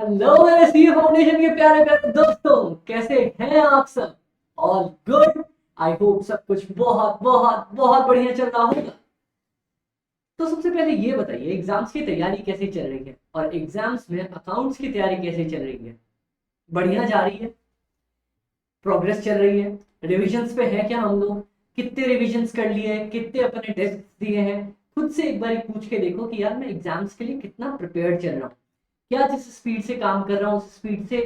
Hello मेरे CA foundation के प्यारे प्यारे दोस्तों, कैसे हैं आप सब? All good. आई होप सब कुछ बहुत बहुत बहुत बढ़िया चल रहा होगा। तो सबसे पहले ये बताइए, एग्जाम्स की तैयारी कैसी चल रही है और एग्जाम्स में अकाउंट्स की तैयारी कैसी चल रही है? बढ़िया जा रही है? प्रोग्रेस चल रही है? रिविजन्स पे है क्या हम लोग? कितने रिविजन्स कर लिए हैं, कितने अपने टेस्ट दिए हैं? खुद से एक बार पूछ के देखो कि यार मैं एग्जाम्स के लिए कितना प्रिपेयर्ड चल रहा हूँ। क्या जिस स्पीड से काम कर रहा हूँ उस स्पीड से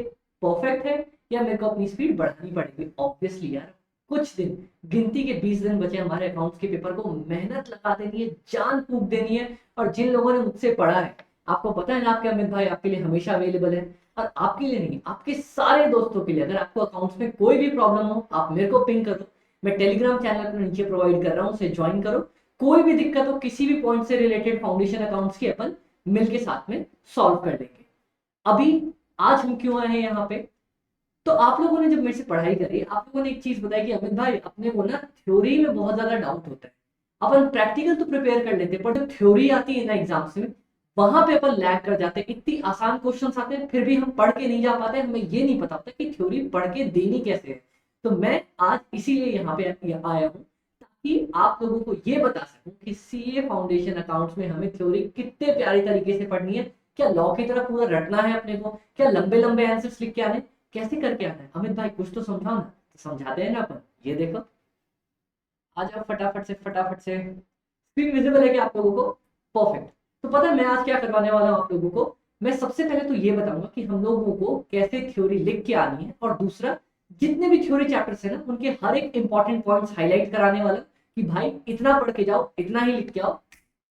परफेक्ट है, या मेरे को अपनी स्पीड बढ़ानी पड़ेगी? ऑब्वियसली यार, कुछ दिन, गिनती के 20 दिन बचे हमारे अकाउंट्स के पेपर को, मेहनत लगा देनी है, जान फूंक देनी है। और जिन लोगों ने मुझसे पढ़ा है, आपको पता है ना, आपके अमित भाई आपके लिए हमेशा अवेलेबल है। और आपके लिए नहीं, आपके सारे दोस्तों के लिए, अगर आपको अकाउंट्स में कोई भी प्रॉब्लम हो आप मेरे को पिंग करो। मैं टेलीग्राम चैनल पर नीचे प्रोवाइड कर रहा हूँ, उसे ज्वाइन करो। कोई भी दिक्कत हो किसी भी पॉइंट से रिलेटेड फाउंडेशन अकाउंट्स की, अपन मिलके साथ में सॉल्व कर लेंगे। अभी आज हम क्यों आए हैं यहाँ पे? तो आप लोगों ने जब मेरे से पढ़ाई करी, आप लोगों ने एक चीज बताई कि अमित भाई अपने को ना थ्योरी में बहुत ज्यादा डाउट होता है। अपन प्रैक्टिकल तो प्रिपेयर कर लेते हैं, पर जब थ्योरी आती है ना एग्जाम्स में, वहां पे अपन लैग कर जाते हैं। इतनी आसान क्वेश्चंस आते हैं फिर भी हम पढ़ के नहीं जा पाते, हमें ये नहीं पता होता कि थ्योरी पढ़ के देनी कैसे है। तो मैं आज इसीलिए यहाँ पे आया हूँ, ताकि आप लोगों को ये बता सकूं कि सीए फाउंडेशन अकाउंट्स में हमें थ्योरी कितने प्यारी तरीके से पढ़नी है। क्या लॉ की तरह पूरा रटना है अपने को? क्या लंबे लंबे आंसर्स लिख के आने? कैसे करके आना है? अमित भाई कुछ तो समझाओ ना। तो समझाते हैं ना अपन, ये देखो। आ जाओ फटाफट से फटाफट से। स्क्रीन विजिबल है क्या आप लोगों को? परफेक्ट। तो पता है मैं आज क्या करवाने वाला हूँ आप लोगों को? मैं सबसे पहले तो ये बताऊंगा कि हम लोगों को कैसे थ्योरी लिख के आनी है, और दूसरा, जितने भी थ्योरी चैप्टर्स है ना उनके हर एक इंपॉर्टेंट पॉइंट्स हाईलाइट कराने वाला, कि भाई इतना पढ़ के जाओ, इतना ही लिख के आओ,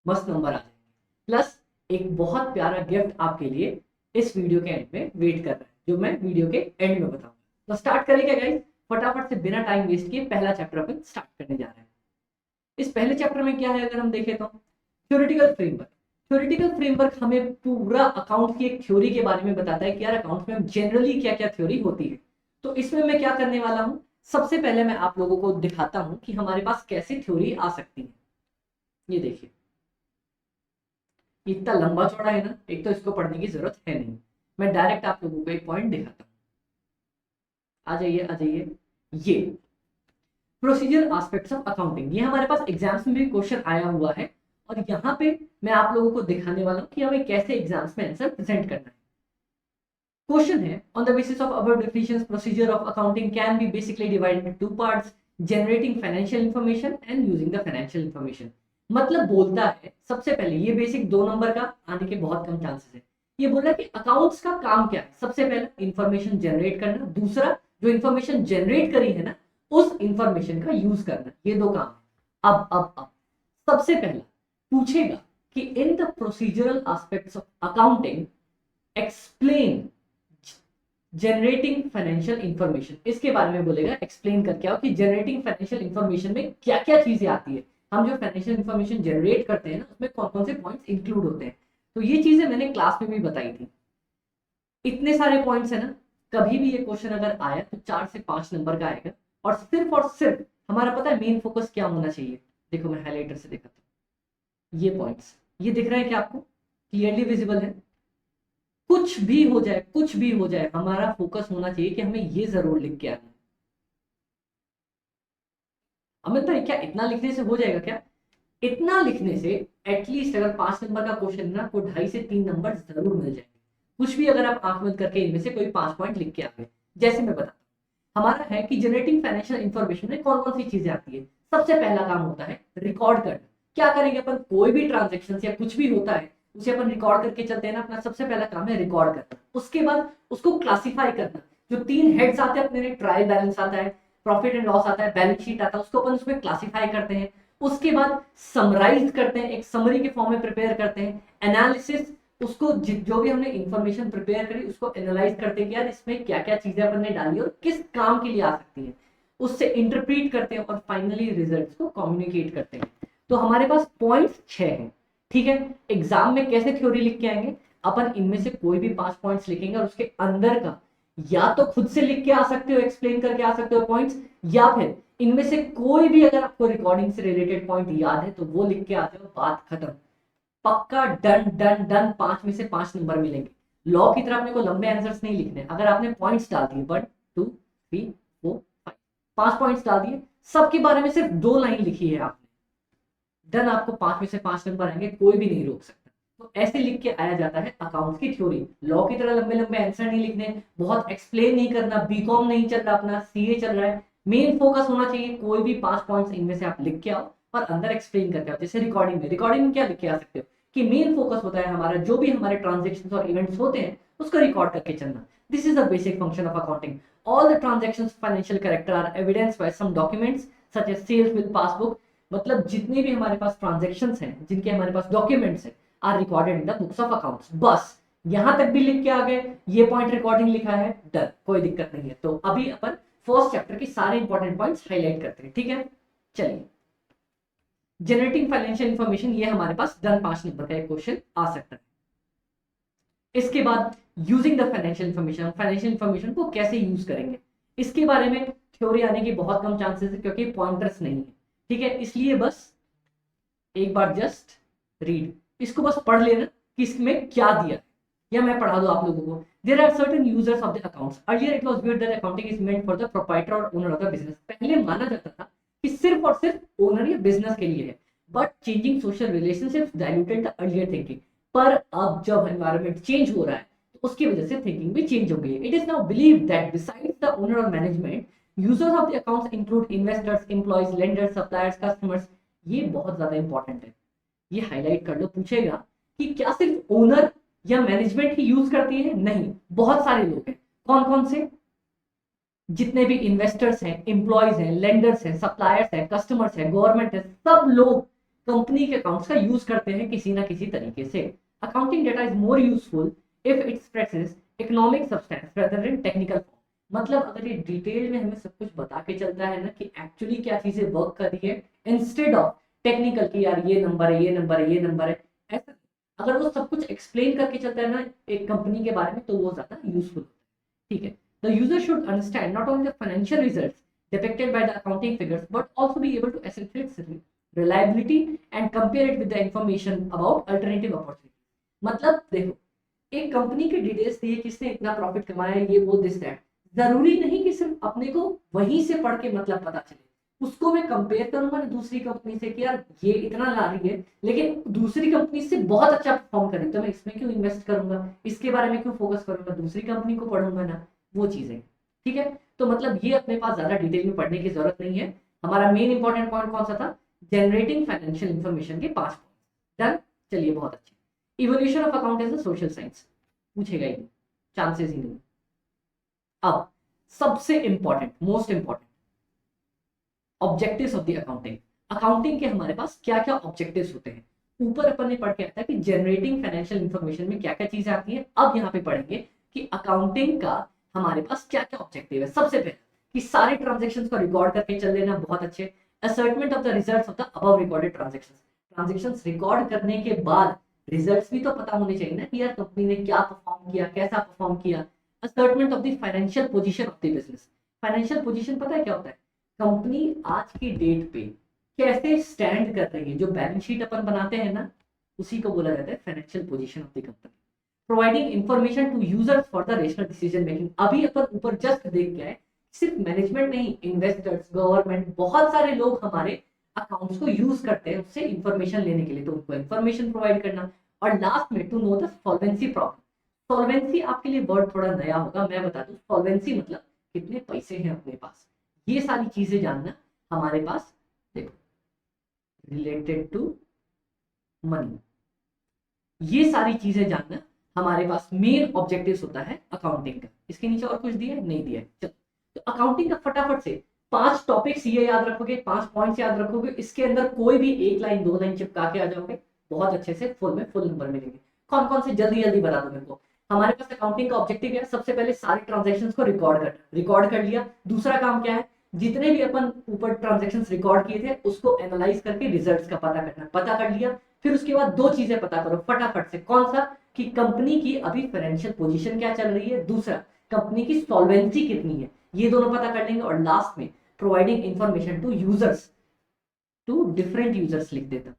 मस्त नंबर आ जाएंगे। प्लस एक बहुत प्यारा गिफ्ट आपके लिए इस वीडियो के एंड में वेट कर रहा है, जो मैं वीडियो के एंड में बताऊंगा। तो स्टार्ट करें क्या गाइस? फटाफट से बिना टाइम वेस्ट किए पहला चैप्टर अपन स्टार्ट करने जा रहे हैं। इस पहले चैप्टर में क्या है अगर हम देखें तो, थ्योरेटिकल फ्रेमवर्क। थ्योरेटिकल फ्रेमवर्क हमें पूरा अकाउंट की एक थ्योरी के बारे में बताता है कि यार अकाउंट में जनरली क्या क्या थ्योरी होती है। तो इसमें मैं क्या करने वाला हूं, सबसे पहले मैं आप लोगों को दिखाता हूं कि हमारे पास कैसे थ्योरी आ सकती है। ये देखिए, इतना लंबा चौड़ा है ना, एक तो इसको पढ़ने की जरूरत है नहीं। मैं डायरेक्ट आप लोगों को एक पॉइंट दिखाता हूँ। आ जाइए आ जाइए। ये प्रोसीजर एस्पेक्ट्स ऑफ अकाउंटिंग, ये हमारे पास एग्जाम्स में भी क्वेश्चन आया हुआ है। और यहाँ पे मैं आप लोगों को दिखाने वाला हूँ कि हमें कैसे एग्जाम्स में आंसर प्रेजेंट करना है। क्वेश्चन है, on the basis of above definitions procedure of accounting can be basically divided into two parts, generating financial information and using the financial information. मतलब बोलता है, सबसे पहले ये बेसिक 2 नंबर का आने के बहुत कम चांसेस है। ये बोल रहा है कि अकाउंट्स का काम क्या है। सबसे पहले इंफॉर्मेशन जनरेट करना, दूसरा जो इंफॉर्मेशन जनरेट करी है ना उस इंफॉर्मेशन का यूज करना, ये 2 काम है। अब सबसे पहला पूछेगा कि in the procedural aspects of accounting explain generating financial information. इसके बारे में बोलेगा, एक्सप्लेन करके आओ कि जनरेटिंग फाइनेंशियल इंफॉर्मेशन में क्या क्या चीजें आती है। हम जो फाइनेंशियल इंफॉर्मेशन जनरेट करते हैं ना उसमें कौन कौन से पॉइंट्स इंक्लूड होते हैं। तो ये चीजें मैंने क्लास में भी बताई थी। इतने सारे पॉइंट्स है ना, कभी भी ये क्वेश्चन अगर आया तो 4 से 5 नंबर का आएगा। और सिर्फ हमारा पता है मेन फोकस क्या होना चाहिए। देखो मैं हाईलाइटर से दिखाता हूँ, ये पॉइंट्स, ये दिख रहा है क्या आपको? क्लियरली विजिबल है? कुछ भी हो जाए, कुछ भी हो जाए, हमारा फोकस होना चाहिए कि हमें ये जरूर लिख के आना है। अमित भाई क्या इतना लिखने से हो जाएगा क्या? इतना लिखने से एटलीस्ट अगर 5 नंबर का क्वेश्चन है ना, आपको 2.5 से 3 नंबर जरूर मिल जाएंगे। कुछ भी अगर आप आंख बंद करके इनमें से कोई 5 पॉइंट लिख के आ गए। जैसे मैं बताता हूँ, हमारा है कि जनरेटिंग फाइनेंशियल इंफॉर्मेशन में कौन कौन सी चीजें आती है। सबसे पहला काम होता है रिकॉर्ड करना। क्या करेंगे अपन? कोई भी ट्रांजेक्शन या कुछ भी होता है उसे अपन रिकॉर्ड करके चलते हैं ना, अपना सबसे पहला काम है रिकॉर्ड करना। उसके बाद उसको क्लासिफाई करना। जो 3 हेड्स आते हैं अपने, ट्रायल बैलेंस आता है, प्रॉफिट एंड लॉस आता है, बैलेंस शीट आता है, उसको अपन उसमें क्लासिफाई करते हैं। उसके बाद समराइज करते हैं, एक समरी के फॉर्म में प्रिपेयर करते हैं। एनालिसिस, उसको जो भी हमने इंफॉर्मेशन प्रिपेयर करी उसको एनालाइज करते हैं कि यार इसमें क्या क्या चीजें अपन ने डाली और किस काम के लिए आ सकती है। उससे इंटरप्रीट करते हैं और फाइनली रिजल्ट्स को कम्युनिकेट करते हैं। तो हमारे पास पॉइंट्स 6 हैं। ठीक है, एग्जाम में कैसे थ्योरी लिख के आएंगे? अपन इनमें से कोई भी 5 पॉइंट्स लिखेंगे और उसके अंदर का या तो खुद से लिख के आ सकते हो, एक्सप्लेन करके आ सकते हो पॉइंट्स, या फिर इनमें से कोई भी अगर आपको रिकॉर्डिंग से रिलेटेड पॉइंट याद है तो वो लिख के आते हो, बात खत्म। पक्का डन डन डन, 5 में से 5 नंबर मिलेंगे। लॉ की तरह अपने को लंबे आंसर्स नहीं लिखने। अगर आपने पॉइंट्स डाल दिए 1 2 3 4 5, 5 पॉइंट्स डाल दिए, सबके बारे में सिर्फ 2 लाइन लिखी है आपने, देन आपको 5 में से 5 नंबर आएंगे, कोई भी नहीं रोक सकता। तो ऐसे लिख के आया जाता है अकाउंट्स की थ्योरी। लॉ की तरह लंबे लंबे आंसर नहीं लिखने, बहुत एक्सप्लेन नहीं करना। बीकॉम नहीं चल रहा, अपना सीए चल रहा है, मेन फोकस होना चाहिए कोई भी 5 पॉइंट्स इनमें से आप लिख के आओ और अंदर एक्सप्लेन करके आओ। जैसे रिकॉर्डिंग में क्या लिख के आ सकते हो कि मेन फोकस होता है हमारा जो भी हमारे ट्रांजेक्शन और इवेंट्स होते हैं उसको रिकॉर्ड करके चलना। This is the basic function of accounting. All the transactions financial character are evidence by some documents such as sales bill, passbook. मतलब जितने भी हमारे पास ट्रांजेक्शंस हैं, जिनके हमारे पास डॉक्यूमेंट्स हैं, are recorded in the books of accounts. बस यहां तक भी लिख के आ गए, ये पॉइंट रिकॉर्डिंग लिखा है, डन, कोई दिक्कत नहीं है। तो अभी अपन फर्स्ट चैप्टर के सारे इंपॉर्टेंट पॉइंट्स हाईलाइट करते हैं, ठीक है। चलिए, जनरेटिंग फाइनेंशियल इंफॉर्मेशन, ये हमारे पास डन 5 नंबर का एक क्वेश्चन आ सकता है। इसके बाद using the financial information, financial information को कैसे यूज करेंगे, इसके बारे में थ्योरी आने की बहुत कम चांसेस है क्योंकि पॉइंटर्स नहीं है, ठीक है। इसलिए बस एक बार जस्ट रीड, इसको बस पढ़ लेना कि इसमें क्या दिया है, या मैं पढ़ा दूं आप लोगों को। There are certain users of the accounts, earlier it was viewed that accounting is meant for the proprietor और ओनर ऑफ द बिजनेस। पहले माना जाता था कि सिर्फ और सिर्फ ओनर या बिजनेस के लिए है, but changing social relationships diluted the earlier thinking. पर अब जब एनवायरनमेंट चेंज हो रहा है तो उसकी वजह से थिंकिंग भी चेंज हो गई है। It is now believed that besides the owner और management, users of the accounts include investors, employees, lenders, suppliers, customers. ये बहुत ज्यादा इंपॉर्टेंट है, ये हाईलाइट कर लो। पूछेगा कि क्या सिर्फ ओनर या मैनेजमेंट ही यूज करती है? नहीं, बहुत सारे लोग हैं। कौन कौन से? जितने भी इन्वेस्टर्स हैं, एम्प्लॉइज हैं, लेंडर्स हैं, सप्लायर्स हैं, कस्टमर्स हैं, गवर्नमेंट है, सब लोग कंपनी के अकाउंट्स का यूज करते हैं किसी ना किसी तरीके से। Accounting data is more useful if it expresses economic substance rather than technical form. मतलब अगर ये डिटेल में हमें सब कुछ बता के चलता है ना कि एक्चुअली क्या चीजें वर्क कर रही है, इंस्टेड ऑफ टेक्निकल की यार ये नंबर है, ये नंबर है, ये नंबर है, ऐसा अगर वो सब कुछ एक्सप्लेन करके चलता है ना एक कंपनी के बारे में, तो वो ज्यादा यूजफुल होता है, ठीक है। The user should understand not only the financial results depicted by the accounting figures, but also be able to assess its reliability and compare it with the information about alternative opportunities. मतलब देखो, एक company के details दिए, किसने इतना profit कमाया है, ये वो दिस दैट, जरूरी नहीं कि सिर्फ अपने को वहीं से पढ़ के मतलब पता चले। उसको मैं कंपेयर करूंगा ना दूसरी कंपनी से कि यार ये इतना ला रही है लेकिन दूसरी कंपनी से बहुत अच्छा परफॉर्म कर रही है, तो मैं इसमें क्यों इन्वेस्ट करूंगा, इसके बारे में क्यों फोकस करूंगा, दूसरी कंपनी को पढ़ूंगा ना, वो चीजें, ठीक है। तो मतलब ये अपने पास ज्यादा डिटेल में पढ़ने की जरूरत नहीं है। हमारा मेन इंपॉर्टेंट पॉइंट कौन सा था? जनरेटिंग फाइनेंशियल इंफॉर्मेशन के 5 पॉइंट, डन। चलिए, बहुत अच्छे। Evolution of account as a social science, पूछेगा ही, चांसेस ही नहीं। अब सबसे important, most important, objectives of the accounting. Accounting के हमारे पास क्या क्या ऑब्जेक्टिव्स होते हैं? ऊपर अपन ने पढ़ के आता है कि जनरेटिंग फाइनेंशियल इंफॉर्मेशन में क्या क्या चीजें आती हैं। अब यहाँ पे पढ़ेंगे कि अकाउंटिंग का हमारे पास क्या क्या ऑब्जेक्टिव है। सबसे पहले कि सारे ट्रांजेक्शन्स को रिकॉर्ड करके चल लेना, बहुत अच्छे। Ascertainment of the results of the above recorded transactions, transactions record करने के बाद रिजल्ट्स भी तो पता होने चाहिए ना कि यार कंपनी ने क्या परफॉर्म किया, कैसा परफॉर्म किया। Ascertainment of the financial position of the business, financial position पता है क्या होता है? कंपनी आज की डेट पे कैसे स्टैंड कर रही है, जो बैलेंस शीट अपन बनाते हैं ना, उसी को बोला जाता है financial position of the company. Providing information to users for the rational decision making. अभी अपन ऊपर जस्ट देख गए, सिर्फ मैनेजमेंट नहीं, इन्वेस्टर्स, गवर्नमेंट, बहुत सारे लोग हमारे अकाउंट्स को यूज करते हैं उससे इंफॉर्मेशन लेने के लिए, तो उनको इंफॉर्मेशन प्रोवाइड करना। और लास्ट में to know the solvency problem. Solvency आपके लिए वर्ड थोड़ा नया होगा, मैं बता दूं। सॉल्वेंसी मतलब कितने पैसे हैं अपने पास, ये सारी चीजें जानना हमारे पास, देखो, रिलेटेड टू मनी, ये सारी चीजें जानना हमारे पास मेन ऑब्जेक्टिव्स होता है अकाउंटिंग का। इसके नीचे और कुछ दिया है? नहीं दिया है। चलो, तो अकाउंटिंग का फटाफट से 5 टॉपिक्स ये याद रखोगे, 5 पॉइंट्स याद रखोगे, इसके अंदर कोई भी एक लाइन 2 लाइन चिपका के आ जाओगे, बहुत अच्छे से फुल में फुल नंबर मिलेंगे। कौन कौन से? जल्दी जल्दी बता दो मेरे को। हमारे पास अकाउंटिंग का ऑब्जेक्टिव है, सबसे पहले सारे ट्रांजेक्शन्स को रिकॉर्ड कर लिया। दूसरा काम क्या है? जितने भी अपन ऊपर ट्रांजेक्शन्स रिकॉर्ड किए थे उसको एनालाइज करके रिजल्ट्स का पता करना, पता कर लिया। फिर उसके बाद 2 चीजें पता करो फटाफट से। कौन सा? कि कंपनी की अभी फाइनेंशियल पोजीशन क्या चल रही है, दूसरा कंपनी की सॉल्वेंसी कितनी है, ये दोनों पता कर लेंगे। और लास्ट में providing information to users, to different users लिख देता।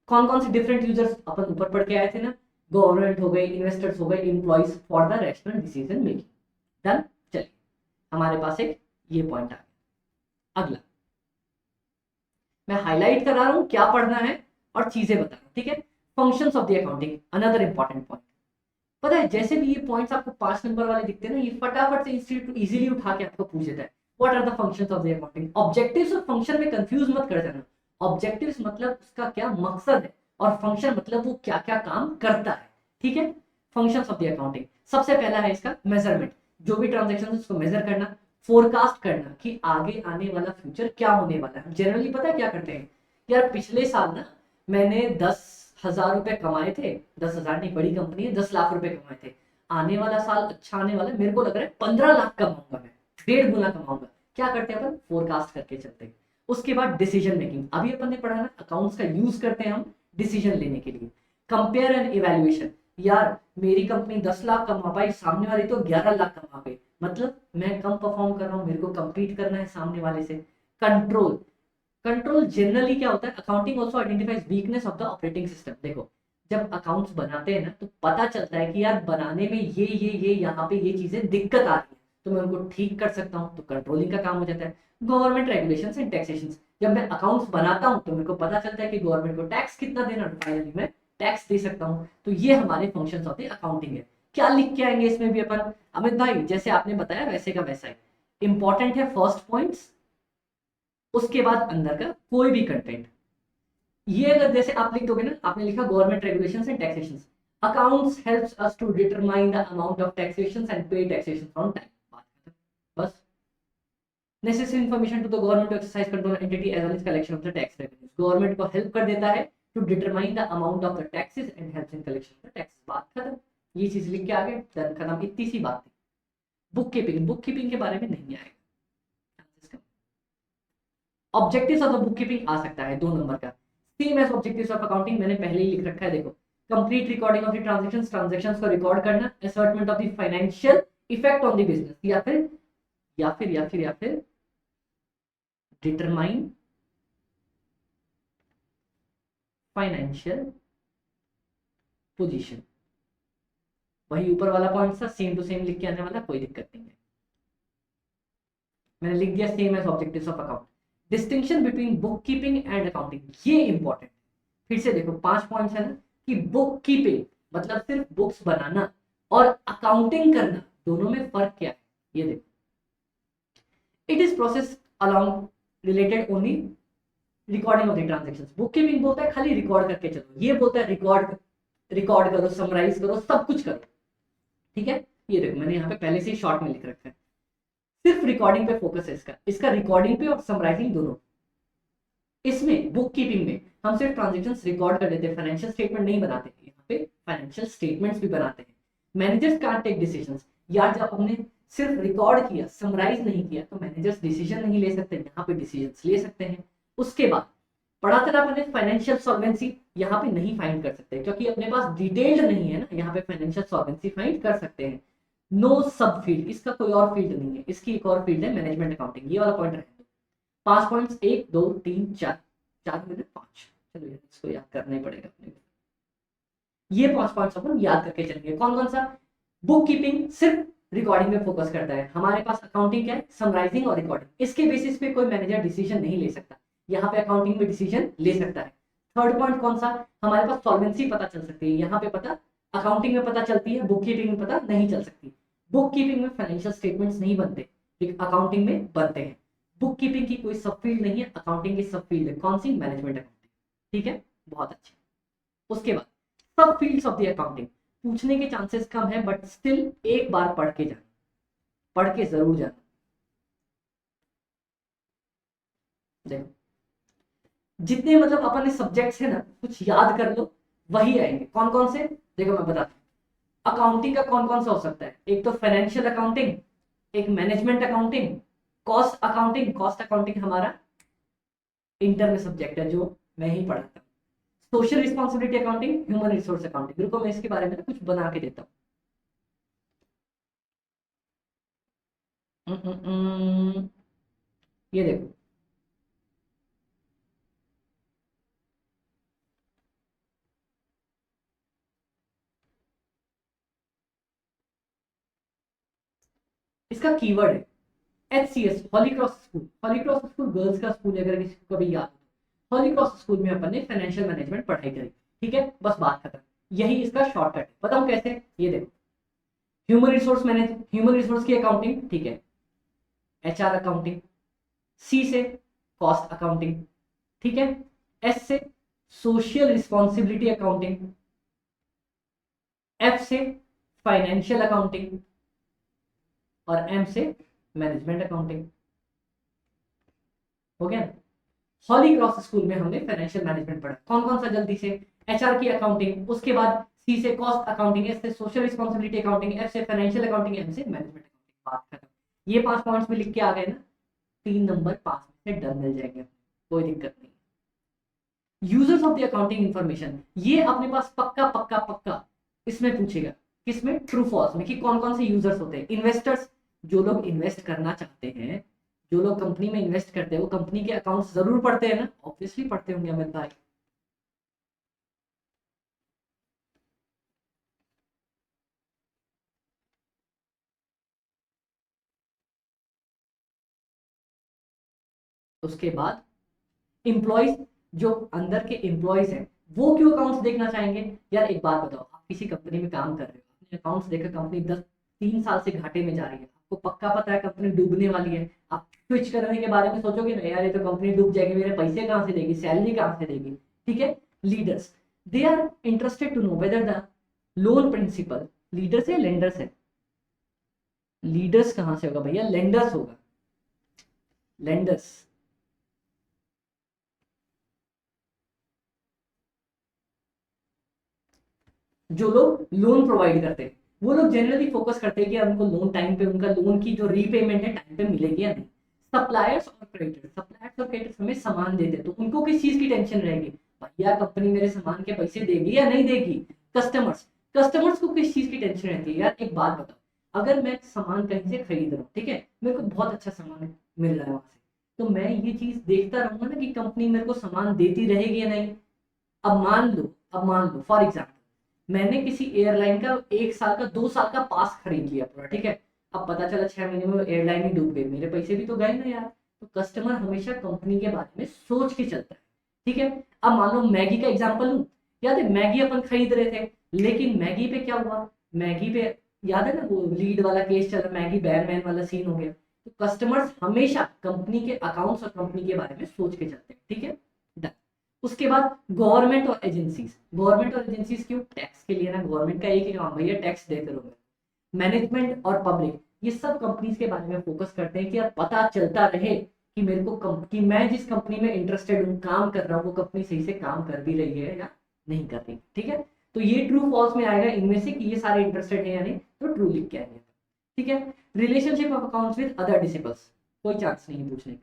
कौन कौन से डिफरेंट यूजर्स अपन ऊपर पढ़ के आए थे ना, गवर्नमेंट हो गई, इन्वेस्टर्स हो गए, employees for the rational decision making. Done. चलिए, हमारे पास एक ये पॉइंट आ गया। अगला मैं हाईलाइट करा रहा हूं क्या पढ़ना है और चीजें बता रहा हूं, ठीक है। Functions of the accounting, another important point. पता है जैसे भी ये पॉइंट्स आपको 5 नंबर वाले दिखते हैं ना, ये फटाफट से इंस्टीट्यूट इजीली उठा के आपको पूछ देता है what are the functions of the accounting. Objectives और फंक्शन में कंफ्यूज मत कर जाना। ऑब्जेक्टिव्स मतलब उसका क्या मकसद है, और फंक्शन मतलब वो क्या क्या काम करता है, ठीक है। फंक्शंस ऑफ द अकाउंटिंग, सबसे पहला है इसका मेजरमेंट। जो भी ट्रांजेक्शन है उसको मेजर करना, फोरकास्ट करना कि आगे आने वाला फ्यूचर क्या होने वाला है। जनरली पता है क्या करते हैं, यार पिछले साल ना मैंने 10,000 रुपए कमाए थे, 10,000 नहीं, बड़ी कंपनी है, 10 लाख रुपए कमाए थे। आने वाला साल अच्छा आने वाला है, मेरे को लग रहा है 15 लाख कमाऊंगा मैं, 1.5 गुना कमाऊंगा। क्या करते हैं अपन, फोरकास्ट करके चलते हैं। उसके बाद डिसीजन मेकिंग, अभी अपन ने पढ़ा ना, अकाउंट्स का यूज करते हैं हम डिसीजन लेने के लिए। कंपेयर एंड इवेल्युएशन, यार मेरी कंपनी 10 लाख कमा पाई, सामने वाली तो 11 लाख कमा गई, मतलब मैं कम परफॉर्म कर रहा हूँ, मेरे को कंपीट करना है सामने वाले से। कंट्रोल, कंट्रोल जनरली क्या होता है, accounting also identifies weakness of the operating system. देखो जब अकाउंट्स बनाते हैं ना तो पता चलता है कि यार बनाने में ये यहाँ पे ये चीजें दिक्कत आ रही है, तो मैं उनको ठीक कर सकता हूँ, तो कंट्रोलिंग का काम हो जाता है। गवर्नमेंट रेगुलेशंस एंड टैक्सेशन, जब मैं अकाउंट्स बनाता हूँ तो मेरे को पता चलता है कि गवर्नमेंट को टैक्स कितना देना, फाइनली मैं टैक्स दे सकता हूँ। तो ये हमारे फंक्शंस ऑफ द अकाउंटिंग है। क्या लिख के आएंगे इसमें भी अपन, अमित भाई जैसे आपने बताया वैसे का वैसा है। इंपॉर्टेंट है फर्स्ट पॉइंट्स, उसके बाद अंदर का कोई भी कंटेंट। ये अगर जैसे आप लिख दोगे ना, आपने लिखा government regulations and taxations, accounts helps us to determine the amount of taxations and pay taxation on time. बस। Necessary information to the government to exercise control entity as well as collection of the tax revenues, government को help कर देता है to determine the amount of the taxes and helps in collection of the tax. बात खत्म। ये चीज लिख के आगे, डन खत्म, इतनी सी बात थी। बुक कीपिंग, बुक कीपिंग के बारे में नहीं आएगा। Objectives of the book keeping आ सकता है 2 नंबर का, same as objectives of accounting, मैंने पहले ही लिख रखा है, देखो। Complete recording of the transactions, transactions को रिकॉर्ड करना, ascertainment of the financial effect on the business, या फिर डिटरमाइन फाइनेंशियल पोजीशन। वही ऊपर वाला पॉइंट था, सेम टू सेम लिख के आने वाला, कोई दिक्कत नहीं है। मैंने लिख दिया same as objectives of account. Distinction between book keeping and accounting, ये इंपॉर्टेंट। फिर से देखो 5 पॉइंट्स है ना, कि बुक कीपिंग मतलब सिर्फ बुक्स बनाना, और अकाउंटिंग करना, दोनों में फर्क क्या है, ये देखो। It is process along related only recording of the transactions. Book keeping बोलता है खाली रिकॉर्ड करके चलो, ये बोलता है रिकॉर्ड, रिकॉर्ड करो, समराइज करो, सब कुछ करो, ठीक है। ये देखो मैंने यहाँ पे पहले से ही शॉर्ट में लिख रखा है, सिर्फ रिकॉर्डिंग पे फोकस है इसका, इसका रिकॉर्डिंग पे और समराइजिंग दोनों। इसमें बुक कीपिंग में हम सिर्फ ट्रांजेक्शंस रिकॉर्ड कर देते हैं, फाइनेंशियल स्टेटमेंट नहीं बनाते, यहाँ पे फाइनेंशियल स्टेटमेंट्स भी बनाते हैं। मैनेजर्स कांट टेक डिसीजंस, यार जब हमने सिर्फ रिकॉर्ड किया, समराइज नहीं किया, तो मैनेजर्स डिसीजन नहीं ले सकते, यहाँ पे डिसीजंस ले सकते हैं। उसके बाद पढ़ा था अपने फाइनेंशियल सॉल्वेंसी, यहाँ पे नहीं फाइंड कर सकते क्योंकि अपने पास डिटेल्ड नहीं है ना, यहाँ पे फाइनेंशियल सॉल्वेंसी फाइंड कर सकते हैं। नो सब फील्ड, इसका कोई और फील्ड नहीं है, इसकी एक और फील्ड है मैनेजमेंट अकाउंटिंग, ये वाला पॉइंट रहे। 5 पॉइंट्स, 1 2 3 4, 4 में 5, चलो यार इसको याद करना ही पड़ेगा अपने को। ये 5 पॉइंट्स अपन याद करके चलेंगे। कौन कौन सा, बुक कीपिंग सिर्फ रिकॉर्डिंग में फोकस करता है, हमारे पास अकाउंटिंग क्या है, समराइजिंग और रिकॉर्डिंग, इसके बेसिस पे कोई मैनेजर डिसीजन नहीं ले सकता, यहाँ पे अकाउंटिंग में डिसीजन ले सकता है। थर्ड पॉइंट कौन सा, हमारे पास सॉल्वेंसी पता चल सकती है, यहाँ पे पता अकाउंटिंग में पता चलती है, बुक कीपिंग में पता नहीं चल सकती। बुक कीपिंग में फाइनेंशियल स्टेटमेंट्स नहीं बनते, अकाउंटिंग में बनते हैं। बुक कीपिंग की कोई सब फील्ड नहीं है, अकाउंटिंग की सब फील्ड है, कौन सी, मैनेजमेंट अकाउंटिंग, ठीक है, बहुत अच्छे। उसके बाद सब फील्ड्स ऑफ द अकाउंटिंग, पूछने के चांसेस कम है बट स्टिल एक बार पढ़ के जाना, पढ़ के जरूर जाना। देखो जितने मतलब अपने सब्जेक्ट्स है ना, कुछ याद कर लो, वही आएंगे। कौन कौन से, देखो मैं बताता हूँ। अकाउंटिंग का कौन कौन सा हो सकता है, एक तो फाइनेंशियल अकाउंटिंग, एक management accounting, cost accounting, cost accounting हमारा इंटर में सब्जेक्ट है जो मैं ही पढ़ाता हूँ। Social responsibility accounting, human resource accounting, रुको मैं इसके बारे में कुछ बना के देता हूँ। ये देखो, इसका कीवर्ड है HCS, हॉली क्रॉस स्कूल। हॉली क्रॉस स्कूल गर्ल्स का स्कूल है, अगर किसी को कभी याद हो। हॉली क्रॉस स्कूल में अपन ने फाइनेंशियल मैनेजमेंट पढ़ाई करी, ठीक है, बस बात खत्म। यही इसका शॉर्टकट है। बताऊं कैसे? ये देखो, human resource manage, human resource की अकाउंटिंग, ठीक है, HR अकाउंटिंग। C से कॉस्ट अकाउंटिंग, ठीक है। S से सोशल रिस्पॉन्सिबिलिटी अकाउंटिंग। F से फाइनेंशियल अकाउंटिंग। और M से मैनेजमेंट अकाउंटिंग। हो गया ना? हॉली क्रॉस स्कूल में हमने फाइनेंशियल मैनेजमेंट पढ़ा। कौन कौन सा? जल्दी से, HR की अकाउंटिंग, उसके बाद C से कॉस्ट अकाउंटिंग, S से सोशल रिस्पॉन्सिबिलिटी अकाउंटिंग, F से फाइनेंशियल अकाउंटिंग, M से मैनेजमेंट अकाउंटिंग। बात खत्म। ये 5 पॉइंट्स भी लिख के आ गए ना, 3 नंबर पास में से डन मिल जाएंगे, कोई दिक्कत नहीं। Users of the accounting information, ये अपने पास पक्का पक्का पक्का इसमें पूछेगा। किसमें? ट्रू फॉल्स में, कि कौन कौन से यूजर्स होते हैं। इन्वेस्टर्स, जो लोग इन्वेस्ट करना चाहते हैं, जो लोग कंपनी में इन्वेस्ट करते हैं, वो कंपनी के अकाउंट्स जरूर पढ़ते हैं ना, ऑब्वियसली पढ़ते होंगे अमित भाई। उसके बाद इंप्लॉइज, जो अंदर के एम्प्लॉयज हैं, वो क्यों अकाउंट्स देखना चाहेंगे? यार एक बात बताओ, आप किसी कंपनी में काम कर रहे हो, आपने अकाउंट्स देखा, कंपनी 3 साल से घाटे में जा रही है, आपको पक्का पता है कंपनी डूबने वाली है, आप स्विच करने के बारे में सोचोगे ना, यार ये तो कंपनी डूब जाएगी, मेरे पैसे कहाँ से देगी, सैलरी कहाँ से देगी, ठीक है। Leaders, they are interested to know whether the loan principal, leaders है लेंडर्स है? लीडर्स कहाँ से होगा भैया? लेंडर्स होगा, लेंडर्स। जो लोग लोन प्रोवाइड करते हैं, वो लोग जनरली फोकस करते हैं कि उनको लोन टाइम पे, उनका लोन की जो रीपेमेंट है टाइम पे मिलेगी या नहीं। सप्लायर्स और क्रेडिटर्स, सप्लायर्स और क्रेडिटर्स हमें सामान देते हैं, तो उनको किस चीज की टेंशन रहेगी? भैया कंपनी मेरे सामान के पैसे देगी या नहीं देगी। कस्टमर्स, कस्टमर्स को किस चीज की टेंशन रहती है? यार एक बात बताओ, अगर मैं सामान कहीं से खरीद रहा हूँ, ठीक है, मेरे को बहुत अच्छा सामान मिल रहा है वहां से, तो मैं ये चीज देखता रहूंगा ना कि कंपनी मेरे को सामान देती रहेगी या नहीं। अब मान लो फॉर एग्जाम्पल, मैंने किसी एयरलाइन का 1 साल का 2 साल का पास खरीद लिया पूरा, ठीक है। अब पता चला 6 महीने में एयरलाइन ही डूब गई, मेरे पैसे भी तो गए ना यार। तो कस्टमर हमेशा कंपनी के बारे में सोच के चलता है, ठीक है। अब मान लो मैगी का एग्जाम्पल लूं, याद है मैगी अपन खरीद रहे थे, लेकिन मैगी पे क्या हुआ? मैगी पे याद है ना वो लीड वाला केस चला, मैगी बैरमैन वाला सीन हो गया। तो कस्टमर्स हमेशा कंपनी के अकाउंट्स और कंपनी के बारे में सोच के चलते हैं, ठीक है। Done। उसके बाद गवर्नमेंट और एजेंसीज, गवर्नमेंट और एजेंसीज क्यों? टैक्स के लिए ना, गवर्नमेंट का एक ही काम भैया, टैक्स देते रहो। मैनेजमेंट और पब्लिक, ये सब कंपनीज के बारे में फोकस करते हैं कि यार पता चलता रहे कि मेरे को कि मैं जिस कंपनी में इंटरेस्टेड हूँ, काम कर रहा हूँ, वो कंपनी सही से काम कर भी रही है या नहीं कर रही, ठीक है। तो ये ट्रू फॉल्स में आएगा इनमें से कि ये सारे इंटरेस्टेड है या नहीं, तो ट्रू लिख के आएंगे, ठीक है। Relationship of accounts with other disciples, कोई चांस नहीं है पूछने का,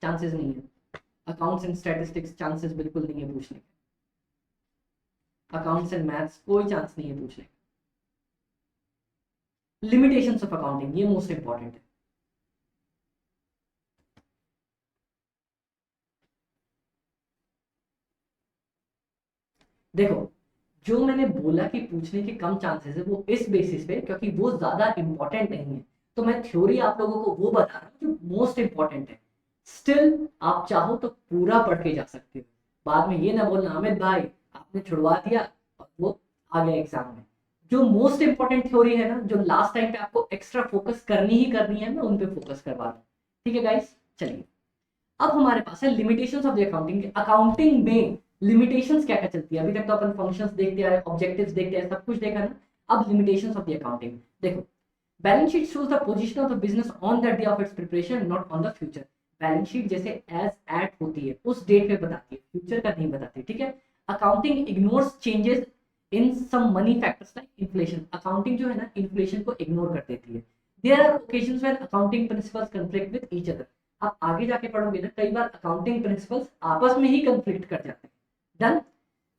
चांसेस नहीं है। अकाउंट्स एंड स्टैटिस्टिक्स चांसेस बिल्कुल नहीं है पूछने का। अकाउंट्स एंड मैथ्स कोई चांस नहीं है पूछने का। लिमिटेशंस ऑफ अकाउंटिंग, ये मोस्ट इंपॉर्टेंट है। देखो, जो मैंने बोला कि पूछने के कम चांसेस है, वो इस बेसिस पे क्योंकि वो ज्यादा इंपॉर्टेंट नहीं है, तो मैं थ्योरी आप लोगों को वो बता रहा हूँ जो मोस्ट इंपॉर्टेंट है। स्टिल आप चाहो तो पूरा पढ़ के जा सकते हो, बाद में ये ना बोलना अमित भाई आपने छुड़वा दिया और वो आ गया एग्जाम में। जो मोस्ट इंपॉर्टेंट थ्योरी है ना, जो लास्ट टाइम पे आपको एक्स्ट्रा फोकस करनी ही करनी है, मैं उन पे फोकस करवा रहा हूँ, ठीक है गाइस। चलिए, अब हमारे पास है limitations of the accounting. Accounting में लिमिटेशंस क्या क्या चलती है? अभी तक तो अपन फंक्शंस देखते आए, ऑब्जेक्टिव्स देखते आए, सब कुछ देखा ना। अब लिमिटेशंस ऑफ द अकाउंटिंग देखो। Balance sheet shows the position of the business on the day of its preparation, not on the future. Balance sheet जैसे एज एट होती है उस डेट पे बताती है, फ्यूचर का नहीं बताती, ठीक है। Accounting ignores changes in some money factors like inflation. Accounting जो है ना, इन्फ्लेशन को इग्नोर कर देती है। There are occasions when accounting principles conflict with each other. आप आगे जाके पढ़ोगे ना, कई बार अकाउंटिंग प्रिंसिपल्स आपस में ही कंफ्लिक्ट कर जाते हैं। Done.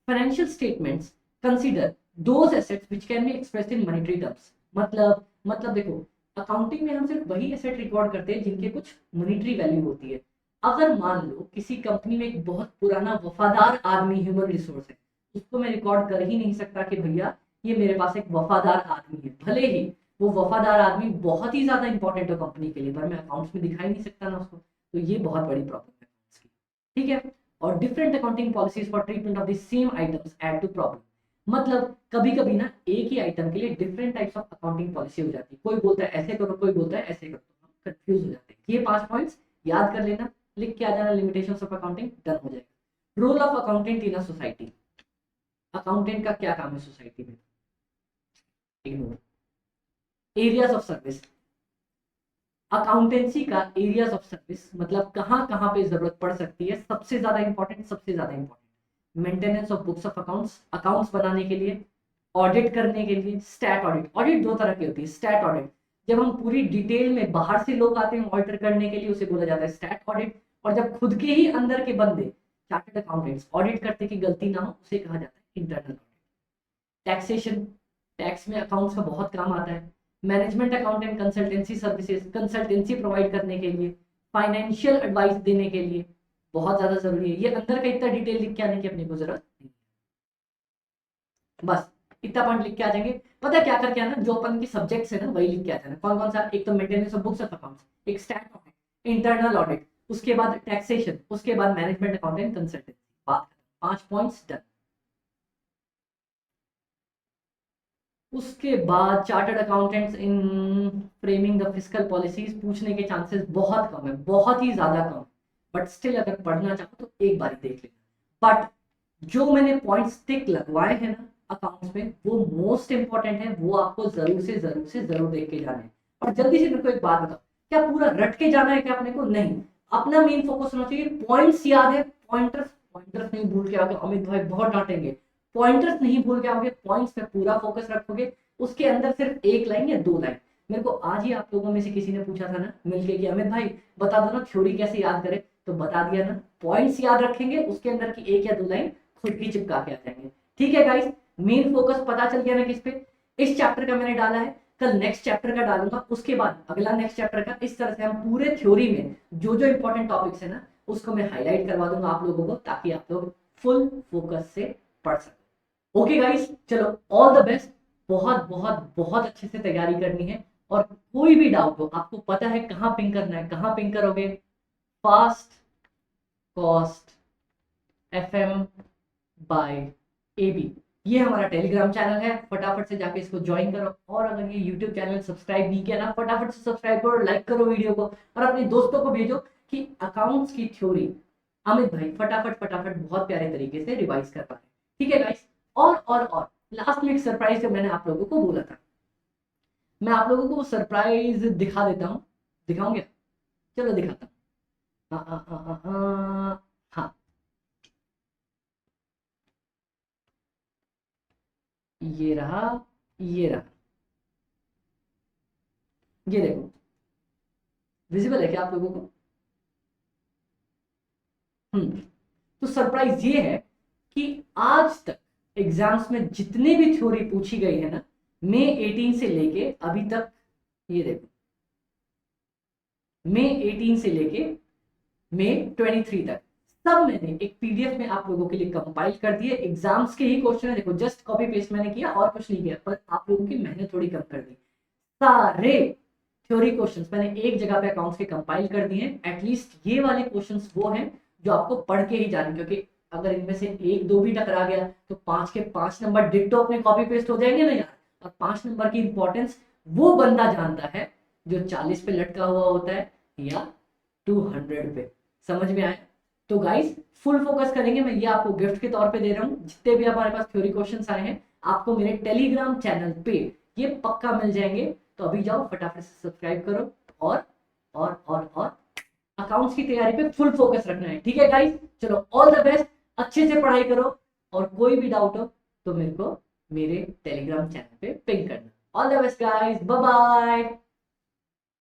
Financial statements consider those assets which can be expressed in monetary terms. मतलब देखो, अकाउंटिंग में हम सिर्फ वही एसेट रिकॉर्ड करते हैं जिनके कुछ मॉनेटरी वैल्यू होती है। अगर मान लो किसी कंपनी में एक बहुत पुराना वफादार आदमी ह्यूमन रिसोर्स है, उसको मैं रिकॉर्ड कर ही नहीं सकता कि भैया ये मेरे पास एक वफादार आदमी है, भले ही वो वफादार आदमी बहुत ही ज्यादा इंपॉर्टेंट हो कंपनी के लिए, पर मैं अकाउंट्स में दिखाई नहीं सकता ना उसको, तो ये बहुत बड़ी प्रॉब्लम है accounts की, ठीक है। और different accounting policies for treatment of the same items add to problem, मतलब कभी कभी ना एक ही आइटम के लिए different types of accounting policy हो जाती है, कोई बोलता है ऐसे करो, कोई बोलता है ऐसे करो, तो हम कंफ्यूज हो जाते हैं। ये 5 पॉइंट्स याद कर लेना, लिख के आ जाना, लिमिटेशंस ऑफ अकाउंटिंग, डन हो जाएगा। Role of accountant in a society, accountant का क्या काम है सोसाइटी में, ignore. Areas of service, accountancy का एरियाज ऑफ सर्विस मतलब कहाँ कहाँ पे जरूरत पड़ सकती है, सबसे ज्यादा इंपॉर्टेंट, सबसे ज्यादा important maintenance of books of accounts, accounts बनाने के लिए, ऑडिट करने के लिए, स्टैट ऑडिट। ऑडिट दो तरह की होती है, स्टैट ऑडिट जब हम पूरी डिटेल में बाहर से लोग आते हैं ऑडिट करने के लिए, उसे बोला जाता है स्टैट ऑडिट, और जब खुद के ही अंदर के बंदे चार्टर्ड अकाउंटेंट्स ऑडिट करते कि गलती ना हो, उसे कहा जाता है इंटरनल ऑडिट। टैक्सेशन, टैक्स में अकाउंट्स का बहुत काम आता है। Management accountant consultancy services, consultancy provide करने के लिए, फाइनेंशियल एडवाइस देने के लिए बहुत ज्यादा जरूरी है। ये अंदर का इतना डिटेल लिख के आने की अपने को जरूरत नहीं, बस इतना पॉइंट लिख के आ जाएंगे। पता है क्या करके आना, जो अपन की सब्जेक्ट्स है ना वही लिख के आ जाना। कौन कौन सा, एक तो maintenance of books of accounts, एक स्टैट ऑडिट, इंटरनल ऑडिट, उसके बाद टैक्सेशन, उसके बाद मैनेजमेंट अकाउंटेंट कंसल्टेंसी, बात 5 पॉइंट्स डन। उसके बाद chartered accountants in framing the fiscal policies, पूछने के चांसेस बहुत कम है, बहुत ही ज्यादा कम, बट स्टिल अगर पढ़ना चाहो तो एक बार देख लेना। बट जो मैंने पॉइंट्स टिक लगवाए हैं ना अकाउंट्स में, वो मोस्ट इंपॉर्टेंट है, वो आपको जरूर से जरूर से जरूर देख के जाना है। और जल्दी से मेरे को एक बात बताओ, क्या पूरा रट के जाना है क्या अपने को, नहीं, अपना मेन फोकस होना चाहिए, पॉइंट्स याद है, पॉइंटर्स, पॉइंटर्स नहीं भूल के आओगे अमित भाई बहुत डांटेंगे, पॉइंटर्स नहीं भूल के आओगे, पॉइंट्स पे पूरा फोकस रखोगे, उसके अंदर सिर्फ एक लाइन या 2 लाइन। मेरे को आज ही आप लोगों में से किसी ने पूछा था ना मिलके कि अमित भाई बता दो ना थ्योरी कैसे याद करें, तो बता दिया ना, पॉइंट्स याद रखेंगे, उसके अंदर की 1 या 2 लाइन खुद की चिपका के आ जाएंगे, ठीक है गाइस। मेन फोकस पता चल गया ना किस पे, इस चैप्टर का मैंने डाला है, कल नेक्स्ट चैप्टर का डालूंगा, उसके बाद अगला नेक्स्ट चैप्टर का, इस तरह से हम पूरे थ्योरी में जो जो इंपॉर्टेंट टॉपिक्स है ना उसको मैं हाईलाइट करवा दूंगा आप लोगों को, ताकि आप लोग फुल फोकस से पढ़ सकें। ओके गाइस, चलो ऑल द बेस्ट, बहुत बहुत बहुत अच्छे से तैयारी करनी है, और कोई भी डाउट हो आपको पता है कहाँ पिंग करना है, कहाँ पिंग करोगे, fast cost FM bye AB, ये हमारा टेलीग्राम चैनल है, फटाफट से जाके इसको ज्वाइन करो। और अगर ये यूट्यूब चैनल सब्सक्राइब नहीं किया ना, फटाफट से सब्सक्राइब करो, लाइक करो वीडियो को, और अपने दोस्तों को भेजो कि अकाउंट्स की थ्योरी अमित भाई फटाफट फटाफट बहुत प्यारे तरीके से रिवाइज कर पा रहे हैं, ठीक है गाइस। और लास्ट में एक सरप्राइज जो मैंने आप लोगों को बोला था, मैं आप लोगों को वो सरप्राइज दिखा देता हूँ, दिखाऊंगे, चलो दिखाता हूँ। हाँ, ये रहा, ये रहा, ये देखो, विजिबल है क्या आप लोगों को? तो सरप्राइज ये है कि आज तक एग्जाम्स में जितने भी थ्योरी पूछी गई है ना, मई 18 से लेके अभी तक, ये देखो, मई 18 से लेके मई 23 तक सब मैंने एक PDF में आप लोगों के लिए कंपाइल कर दिए। एग्जाम्स के ही क्वेश्चन है, देखो जस्ट कॉपी पेस्ट मैंने किया और कुछ नहीं किया, पर आप लोगों की मेहनत थोड़ी कम कर दी। सारे थ्योरी क्वेश्चंस मैंने एक जगह पे अकाउंट्स के कंपाइल कर दिए हैं। एटलीस्ट ये वाले क्वेश्चंस वो हैं जो आपको पढ़ के ही जाने, क्योंकि अगर इनमें से 1-2 भी टकरा गया तो 5 के 5 नंबर डिट्टो अपने कॉपी पेस्ट हो जाएंगे ना यार। और 5 नंबर की इंपॉर्टेंस वो बंदा जानता है जो 40 पे लटका हुआ होता है या 200 पे, समझ में आया? तो गाइस फुल फोकस करेंगे, मैं ये आपको गिफ्ट के तौर पे दे रहा हूँ। जितने भी हमारे पास थ्योरी क्वेश्चंस आए हैं आपको मेरे टेलीग्राम चैनल पे ये पक्का मिल जाएंगे, तो अभी जाओ फटाफट से सब्सक्राइब करो, और अकाउंट्स की तैयारी पे फुल फोकस रखना है, ठीक है गाइस। चलो ऑल द बेस्ट, अच्छे से पढ़ाई करो, और कोई भी डाउट हो तो मेरे को मेरे टेलीग्राम चैनल पे पिंग करना। All the best guys, bye bye.